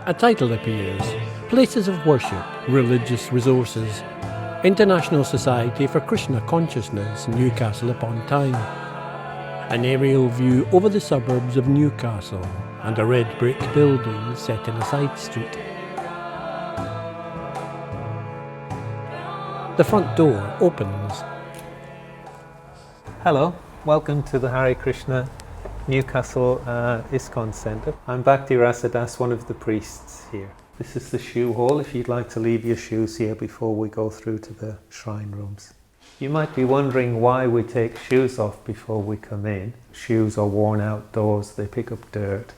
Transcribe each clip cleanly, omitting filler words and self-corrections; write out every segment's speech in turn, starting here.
A title appears: Places of Worship, Religious Resources, International Society for Krishna Consciousness, Newcastle upon Tyne. An aerial view over the suburbs of Newcastle and a red brick building set in a side street. The front door opens. Hello, welcome to the Hare Krishna Newcastle ISKCON Centre. I'm Bhakti Rasa, one of the priests here. This is the shoe hall if you'd like to leave your shoes here before we go through to the shrine rooms. You might be wondering why we take shoes off before we come in. Shoes are worn outdoors, they pick up dirt,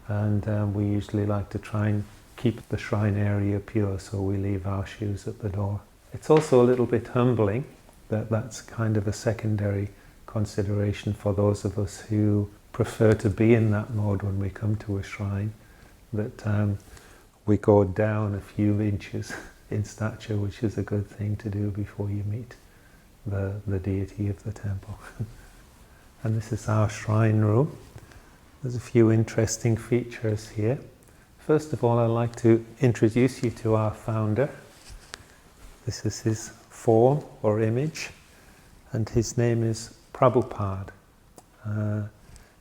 and we usually like to try and keep the shrine area pure, so we leave our shoes at the door. It's also a little bit humbling that that's kind of a secondary consideration for those of us who prefer to be in that mode when we come to a shrine, that we go down a few inches in stature, which is a good thing to do before you meet the deity of the temple. And this is our shrine room. There's a few interesting features here. First of all, I'd like to introduce you to our founder. This is his form or image, and his name is Prabhupada.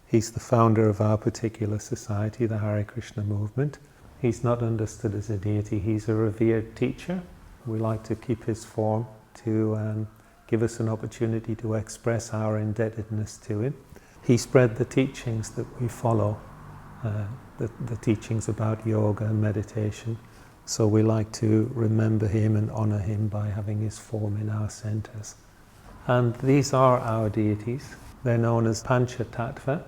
He's the founder of our particular society, the Hare Krishna movement. He's not understood as a deity, he's a revered teacher. We like to keep his form to give us an opportunity to express our indebtedness to him. He spread the teachings that we follow, the teachings about yoga and meditation. So we like to remember him and honor him by having his form in our centers. And these are our deities. They're known as Pancha Tattva.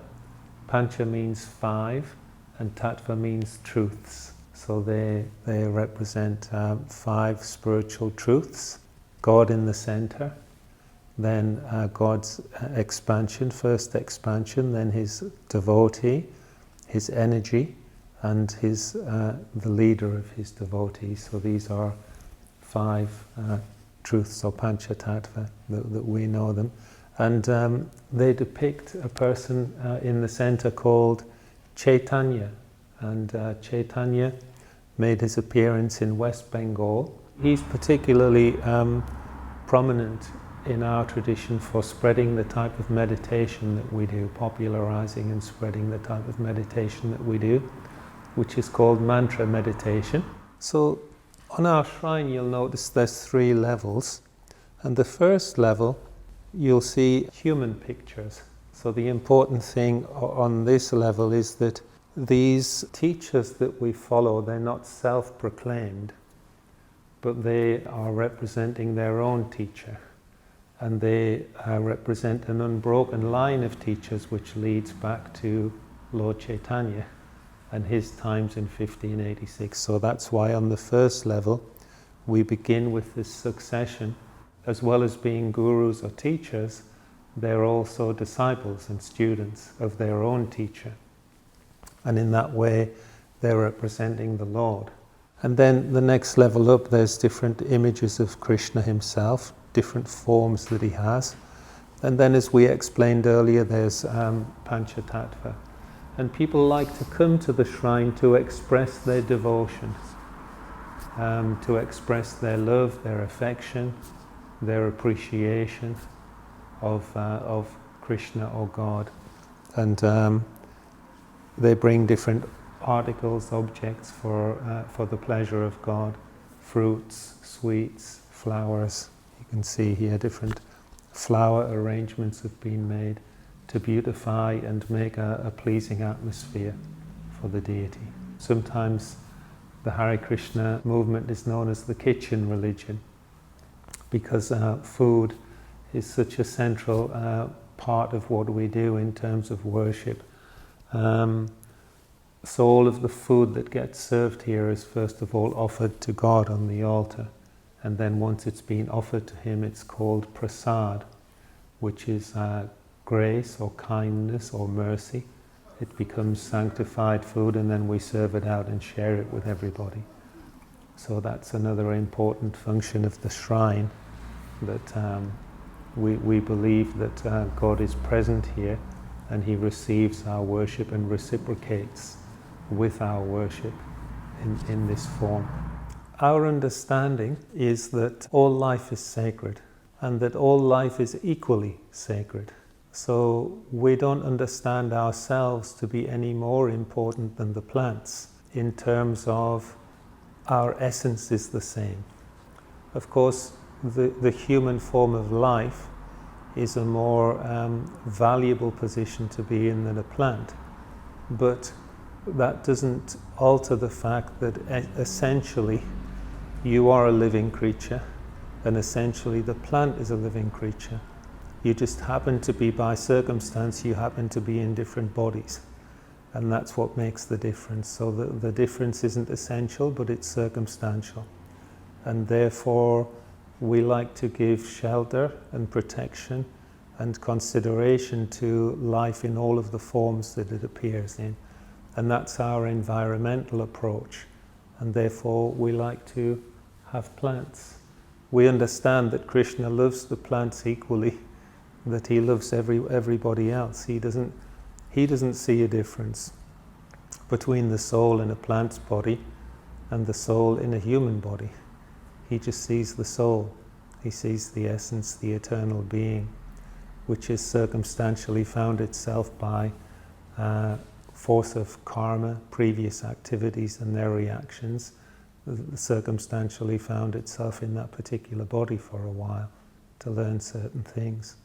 Pancha means five, and Tattva means truths. So they represent five spiritual truths. God in the center, then God's expansion, first expansion, then his devotee, his energy, and his the leader of his devotees. So these are five truths, or Pancha Tattva, that we know them. And they depict a person in the center called Chaitanya. And Chaitanya made his appearance in West Bengal. He's particularly prominent in our tradition for spreading the type of meditation that we do, popularizing and spreading the type of meditation that we do, which is called mantra meditation. So on our shrine you'll notice there's 3 levels, and the first level you'll see human pictures. So the important thing on this level is that these teachers that we follow, they're not self-proclaimed, but they are representing their own teacher, and they represent an unbroken line of teachers which leads back to Lord Chaitanya and his times in 1586. So that's why on the first level we begin with this succession. As well as being gurus or teachers, they're also disciples and students of their own teacher. And in that way they're representing the Lord. And then the next level up, there's different images of Krishna himself, different forms that he has. And then, as we explained earlier, there's Pancha Tattva. And people like to come to the shrine to express their devotion, to express their love, their affection, their appreciation of Krishna or God. And they bring different articles, objects for the pleasure of God, fruits, sweets, flowers. You can see here different flower arrangements have been made to beautify and make a pleasing atmosphere for the deity. Sometimes the Hare Krishna movement is known as the kitchen religion, because food is such a central part of what we do in terms of worship. So all of the food that gets served here is first of all offered to God on the altar, and then once it's been offered to him, it's called prasad, which is grace or kindness or mercy. It becomes sanctified food, and then we serve it out and share it with everybody. So that's another important function of the shrine, that we believe that God is present here, and he receives our worship and reciprocates with our worship in this form. Our understanding is that all life is sacred and that all life is equally sacred. So we don't understand ourselves to be any more important than the plants in terms of our essence is the same. Of course, the human form of life is a more valuable position to be in than a plant, but that doesn't alter the fact that essentially you are a living creature and essentially the plant is a living creature. You just happen to be, by circumstance, you happen to be in different bodies, and that's what makes the difference. So the difference isn't essential, but it's circumstantial, and therefore we like to give shelter and protection and consideration to life in all of the forms that it appears in. And that's our environmental approach. And therefore we like to have plants. We understand that Krishna loves the plants equally, that he loves everybody else. He doesn't see a difference between the soul in a plant's body and the soul in a human body. He just sees the soul. He sees the essence, the eternal being, which is circumstantially found itself by force of karma, previous activities and their reactions, circumstantially found itself in that particular body for a while to learn certain things.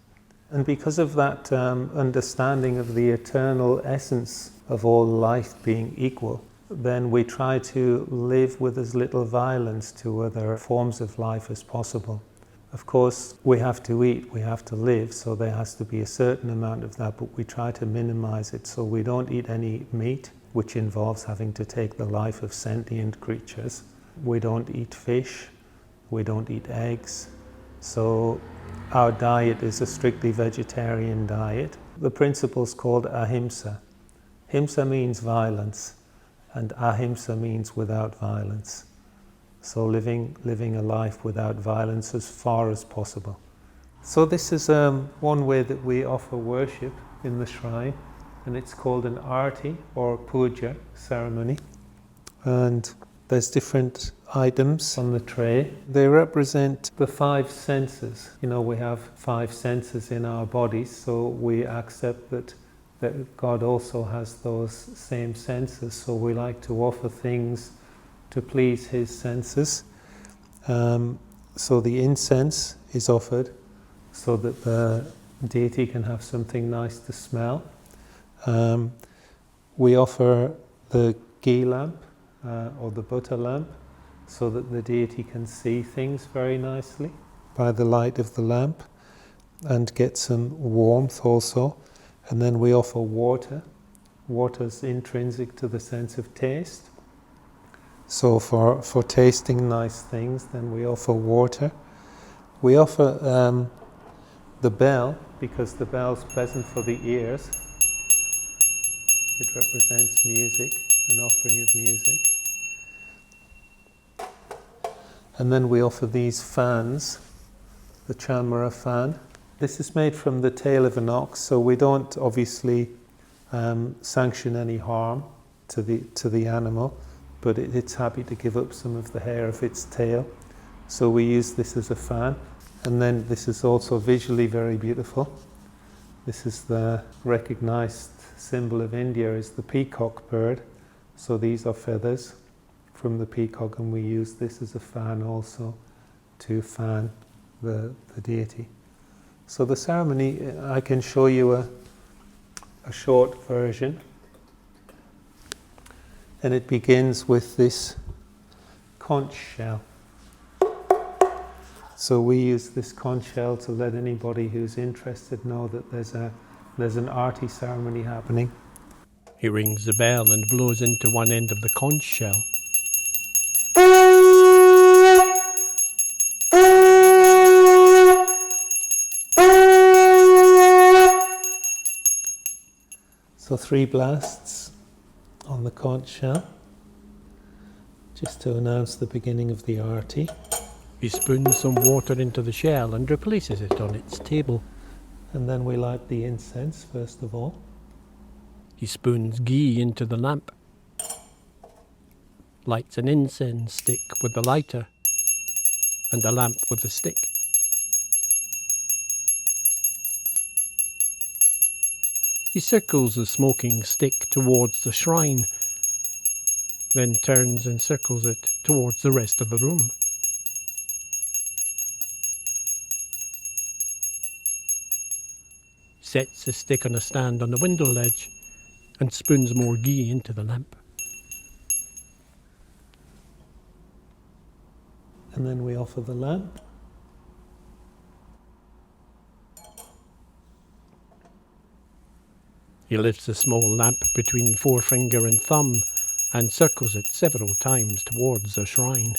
And because of that understanding of the eternal essence of all life being equal, then we try to live with as little violence to other forms of life as possible. Of course, we have to eat, we have to live, so there has to be a certain amount of that, but we try to minimize it, so we don't eat any meat, which involves having to take the life of sentient creatures. We don't eat fish, we don't eat eggs, so our diet is a strictly vegetarian diet. The principle is called ahimsa. Himsa means violence, and ahimsa means without violence. So living a life without violence as far as possible. So this is one way that we offer worship in the shrine, and it's called an arti or puja ceremony. And there's different items on the tray. They represent the five senses. You know, we have five senses in our bodies, so we accept that God also has those same senses. So we like to offer things to please his senses. So the incense is offered so that the deity can have something nice to smell. We offer the ghee lamp or the butter lamp so that the deity can see things very nicely by the light of the lamp and get some warmth also. And then we offer water. Water is intrinsic to the sense of taste. So for tasting nice things, then we offer water. We offer the bell, because the bell's pleasant for the ears. It represents music, an offering of music. And then we offer these fans, the chamara fan. This is made from the tail of an ox, so we don't obviously sanction any harm to the animal, but it's happy to give up some of the hair of its tail. So we use this as a fan. And then this is also visually very beautiful. This is the recognized symbol of India, is the peacock bird. So these are feathers from the peacock, and we use this as a fan also to fan the deity. So the ceremony, I can show you a short version. And it begins with this conch shell. So we use this conch shell to let anybody who's interested know that there's an arti ceremony happening. He rings the bell and blows into one end of the conch shell. So 3 blasts on the conch shell, just to announce the beginning of the arti. He spoons some water into the shell and replaces it on its table. And then we light the incense first of all. He spoons ghee into the lamp. lights an incense stick with the lighter and a lamp with the stick. He circles the smoking stick towards the shrine, then turns and circles it towards the rest of the room. Sets the stick on a stand on the window ledge and spoons more ghee into the lamp. And then we offer the lamp. He lifts the small lamp between forefinger and thumb and circles it several times towards the shrine.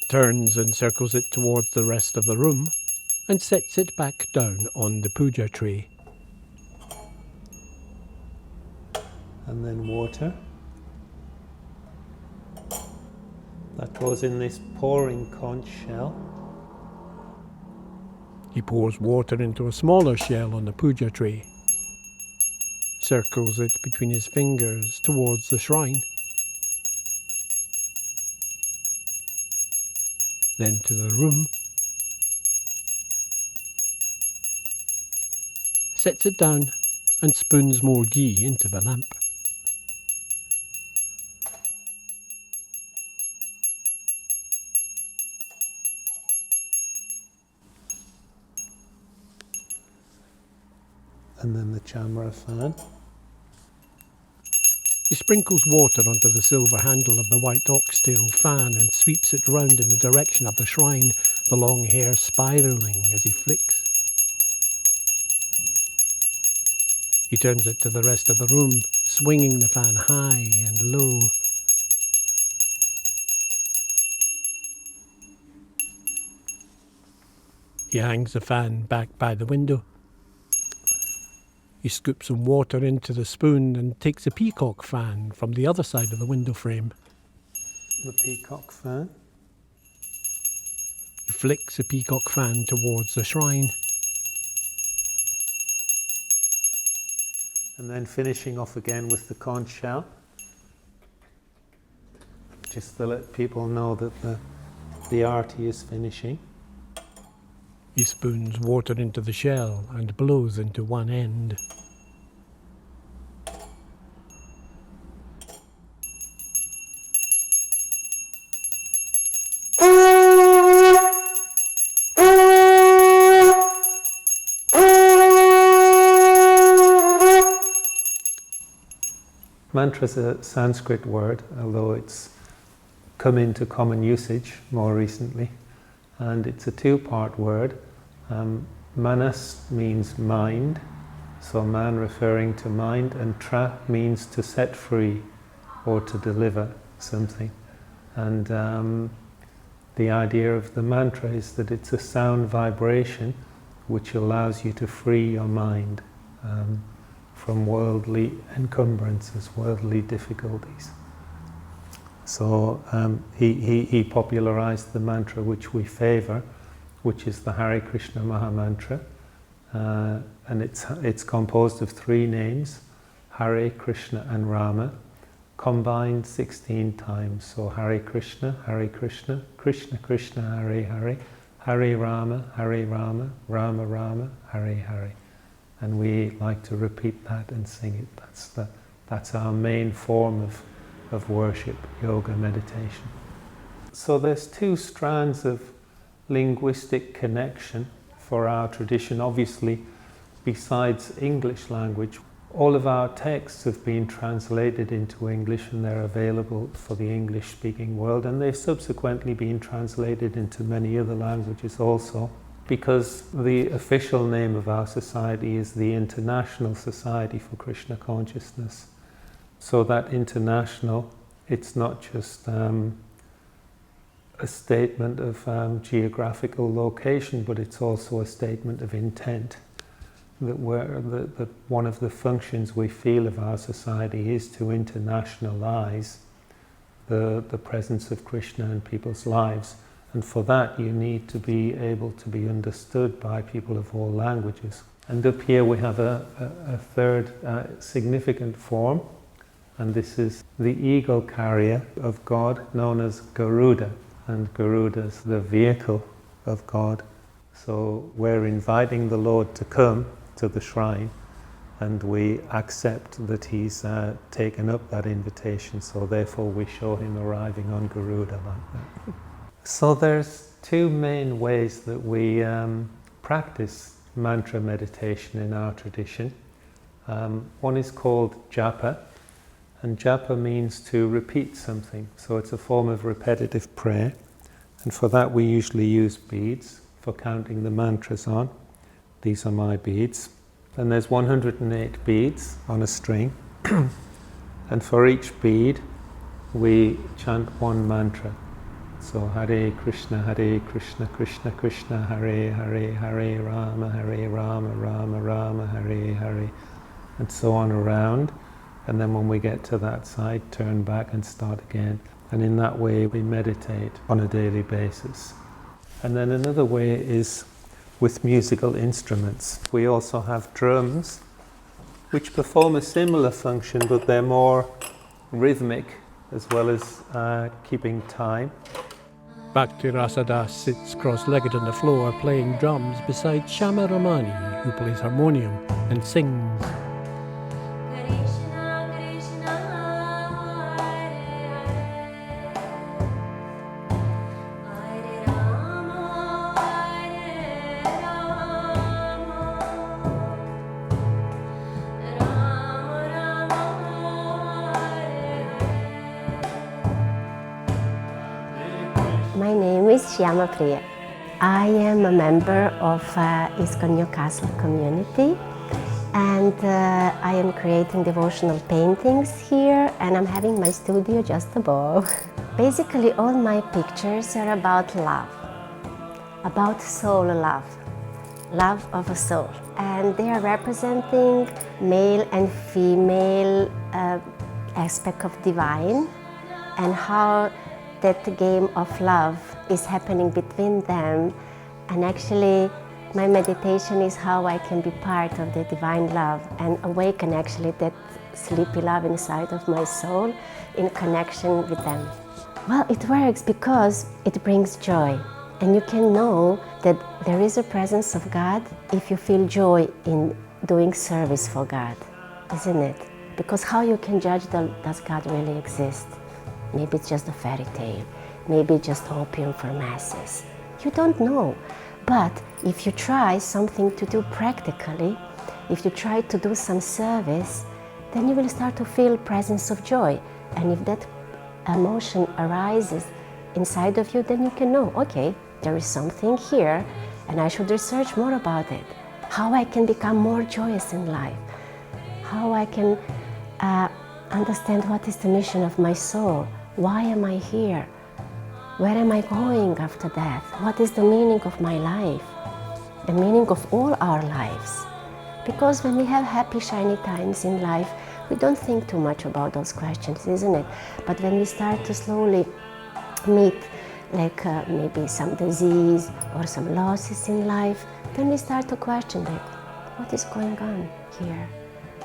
Turns and circles it towards the rest of the room and sets it back down on the puja tray. And then water. That goes in this pouring conch shell. He pours water into a smaller shell on the puja tray, circles it between his fingers towards the shrine, then to the room, sets it down and spoons more ghee into the lamp. And then the chamra fan. He sprinkles water onto the silver handle of the white oxtail fan and sweeps it round in the direction of the shrine, the long hair spiralling as he flicks. He turns it to the rest of the room, swinging the fan high and low. He hangs the fan back by the window. He scoops some water into the spoon and takes a peacock fan from the other side of the window frame. The peacock fan. He flicks a peacock fan towards the shrine. And then finishing off again with the conch shell. Just to let people know that the arti is finishing. He spoons water into the shell and blows into one end. Mantra is a Sanskrit word, although it's come into common usage more recently. And it's a two-part word. Manas means mind, so man referring to mind, and tra means to set free or to deliver something. And the idea of the mantra is that it's a sound vibration which allows you to free your mind from worldly encumbrances, worldly difficulties. So he popularized the mantra which we favor, which is the Hare Krishna Maha Mantra, and it's composed of three names, Hare, Krishna and Rama, combined 16 times. So Hare Krishna, Krishna Krishna, Hare Hare, Hare Rama, Rama Rama, Hare Hare. And we like to repeat that and sing it. That's our main form of worship, yoga, meditation. So there's two strands of linguistic connection for our tradition. Obviously, besides English language, all of our texts have been translated into English and they're available for the English-speaking world, and they've subsequently been translated into many other languages also, because the official name of our society is the International Society for Krishna Consciousness. So that international, it's not just a statement of geographical location, but it's also a statement of intent. That one of the functions we feel of our society is to internationalize the presence of Krishna in people's lives, And for that you need to be able to be understood by people of all languages. And up here we have a third significant form, and this is the eagle carrier of God, known as Garuda. And Garuda is the vehicle of God. So we're inviting the Lord to come to the shrine, and we accept that he's taken up that invitation, so therefore we show him arriving on Garuda like that. So there's two main ways that we practice mantra meditation in our tradition. One is called japa, and japa means to repeat something, so it's a form of repetitive prayer, and for that we usually use beads for counting the mantras on. These are my beads. And there's 108 beads on a string, and for each bead we chant one mantra. So Hare Krishna, Krishna Krishna, Hare Hare, Hare Rama, Rama Rama, Hare Hare, and so on around. And then when we get to that side, turn back and start again. And in that way we meditate on a daily basis. And then another way is with musical instruments. We also have drums, which perform a similar function, but they're more rhythmic as well as keeping time. Bhakti Rasa sits cross-legged on the floor playing drums beside Shyama Ramani, who plays harmonium and sings. My name is Shyama Priya. I am a member of ISKCON Newcastle community, and I am creating devotional paintings here, and I'm having my studio just above. Basically, all my pictures are about love, about soul love, love of a soul. And they are representing male and female aspect of divine, and how that game of love is happening between them. And actually my meditation is how I can be part of the divine love and awaken actually that sleepy love inside of my soul in connection with them. Well, it works because it brings joy, and you can know that there is a presence of God if you feel joy in doing service for God, isn't it? Because how you can judge does God really exist? Maybe it's just a fairy tale, maybe just opium for masses. You don't know. But if you try something to do practically, if you try to do some service, then you will start to feel presence of joy. And if that emotion arises inside of you, then you can know, okay, there is something here and I should research more about it. How I can become more joyous in life. How I can understand what is the mission of my soul. Why am I here? Where am I going after death? What is the meaning of my life? The meaning of all our lives. Because when we have happy, shiny times in life, we don't think too much about those questions, isn't it? But when we start to slowly meet like maybe some disease or some losses in life, then we start to question that, what is going on here?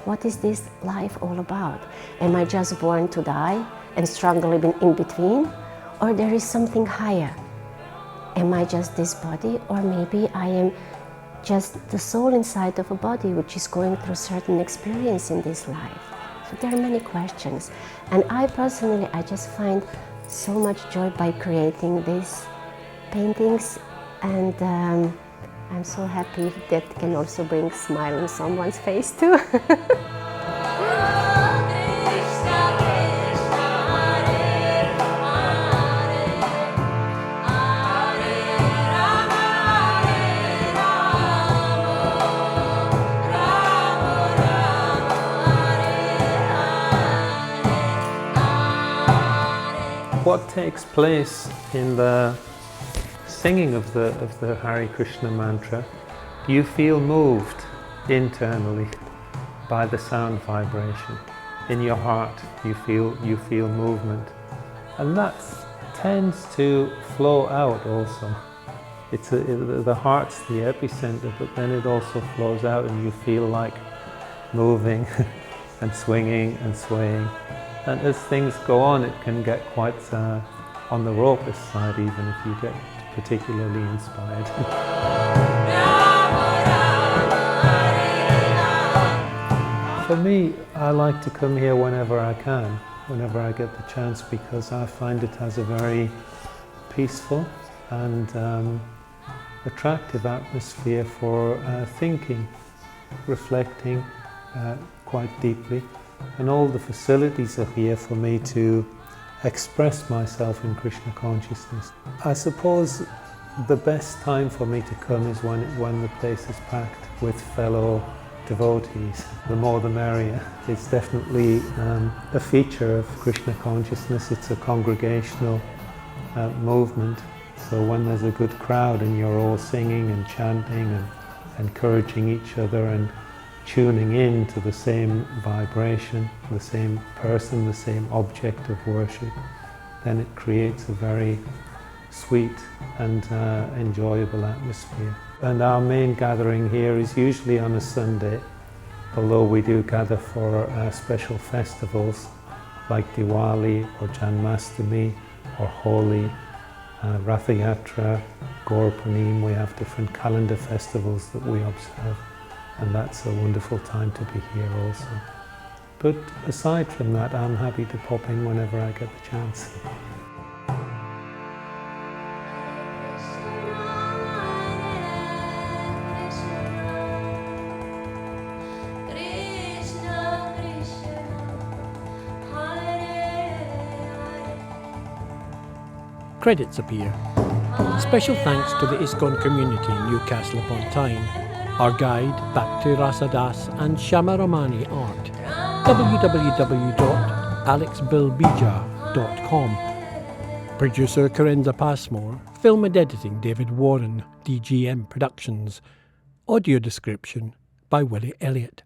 What is this life all about? Am I just born to die and struggling in between? Or there is something higher? Am I just this body? Or maybe I am just the soul inside of a body which is going through certain experience in this life. So there are many questions. And I personally, I just find so much joy by creating these paintings, and I'm so happy that can also bring a smile on someone's face too. What takes place in the singing of the Hare Krishna mantra? You feel moved internally by the sound vibration. In your heart, you feel movement, and that tends to flow out also. The heart's the epicenter, but then it also flows out and you feel like moving and swinging and swaying. And as things go on, it can get quite on the ropist side, even if you get particularly inspired. For me, I like to come here whenever I can, whenever I get the chance, because I find it has a very peaceful and attractive atmosphere for thinking, reflecting quite deeply. And all the facilities are here for me to express myself in Krishna consciousness. I suppose the best time for me to come is when the place is packed with fellow devotees. The more the merrier. It's definitely a feature of Krishna consciousness. It's a congregational movement. So when there's a good crowd and you're all singing and chanting and encouraging each other and tuning in to the same vibration, the same person, the same object of worship, then it creates a very sweet and enjoyable atmosphere. And our main gathering here is usually on a Sunday, although we do gather for special festivals like Diwali or Janmashtami or Holi, Ratha Yatra, Gaur Purnim. We have different calendar festivals that we observe, and that's a wonderful time to be here also. But aside from that, I'm happy to pop in whenever I get the chance. Credits appear. Special thanks to the ISKCON community in Newcastle upon Tyne, our guide Bhakti Rasa and Shyama Ramani art, www.alexbillbija.com. Producer Corinza Passmore, film and editing David Warren, DGM Productions, audio description by Willie Elliott.